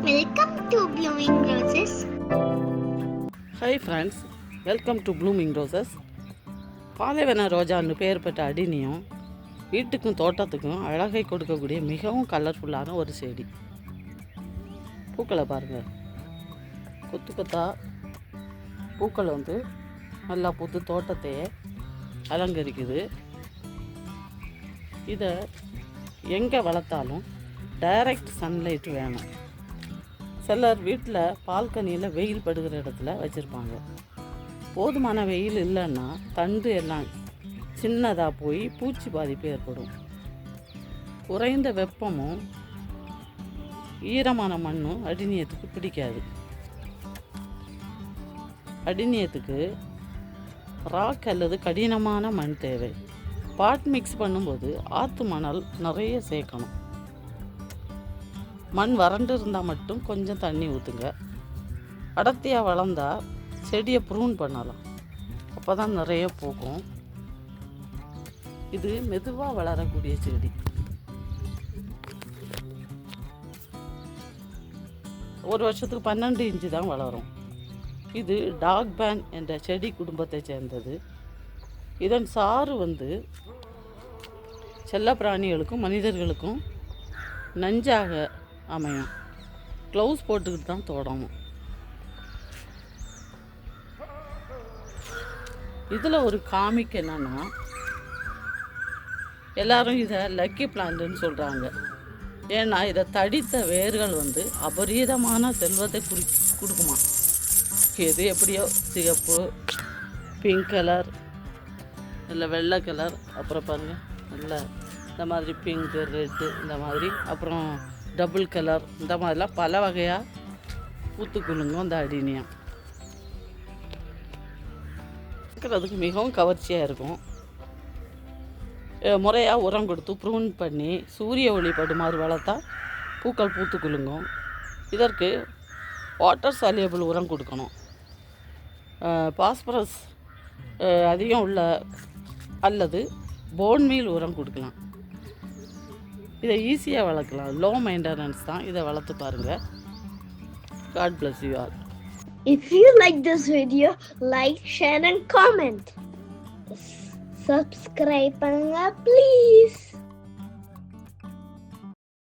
Welcome to Blooming Roses. Hi friends, welcome to Blooming Roses. பாலைவன ரோஜான்னு பேர் பெற்ற அடினியும் வீட்டுக்கும் தோட்டத்துக்கும் அழகை கொடுக்கக்கூடிய மிகவும் கலர்ஃபுல்லான ஒரு செடி. பூக்களை பாருங்கள், கொத்து கொத்தா பூக்கள் நல்லா பூத்து தோட்டத்தையே அலங்கரிக்குது. இதை எங்கே வளர்த்தாலும் டைரக்ட் சன்லைட் வேணும். சிலர் வீட்டில் பால்கனியில் வெயில் படுகிற இடத்துல வச்சுருப்பாங்க. போதுமான வெயில் இல்லைன்னா தண்டு எல்லாம் சின்னதாக போய் பூச்சி பாதிப்பு ஏற்படும். குறைந்த வெப்பமும் ஈரமான மண்ணும் அடிநியத்துக்கு பிடிக்காது. அடிநியத்துக்கு ராக் அல்லது கடினமான மண் தேவை. பாட் மிக்ஸ் பண்ணும்போது ஆற்று மணல் நிறைய சேர்க்கணும். மண் வறண்டு இருந்தால் மட்டும் கொஞ்சம் தண்ணி ஊற்றுங்க. அடர்த்தியாக வளர்ந்தால் செடியை ப்ரூன் பண்ணலாம், அப்போ தான் நிறைய பூக்கும். இது மெதுவாக வளரக்கூடிய செடி. ஒரு வருஷத்துக்கு 12 இன்ச்சு தான் வளரும். இது டாக் பேன் என்ற செடி குடும்பத்தை சேர்ந்தது. இதன் சாறு செல்ல பிராணிகளுக்கும் மனிதர்களுக்கும் நஞ்சாக அமையும். க்ளவுஸ் போட்டுக்கிட்டு தான் தொடணும். இதில் ஒரு காமிக் என்னன்னா, எல்லாரும் இதை லக்கி பிளான்ட்னு சொல்கிறாங்க. ஏன்னா இதை தடித்த வேர்கள் அபரீதமான செல்வத்தை கொடுக்குமா. எது எப்படியோ சிகப்பு, பிங்க் கலர், இல்லை வெள்ளை கலர், அப்புறம் பாருங்கள் நல்லா இந்த மாதிரி பிங்க்கு, ரெட்டு, இந்த மாதிரி, அப்புறம் டபுள் கலர், இந்த மாதிரிலாம் பல வகையாக பூத்துக்குள்ளுங்க இந்த அடினியம். பார்க்குறதுக்கு மிகவும் கவர்ச்சியாக இருக்கும். முறையாக உரம் கொடுத்து ப்ரூன் பண்ணி சூரிய ஒளி படுமாறு வளர்த்தா பூக்கள் பூத்துக்குள்ளுங்கும். இதற்கு வாட்டர் சாலியபிள் உரம் கொடுக்கணும். பாஸ்பரஸ் அதிகம் உள்ள அல்லது போன் மீல் உரம் கொடுக்கலாம். இதை ஈஸியாக வளர்க்கலாம். லோ மெயின்டெனன்ஸ் தான். இதை வளர்த்து பாருங்கள். God bless you all. If you like this video, like, share and comment. Subscribe பண்ணுங்க please.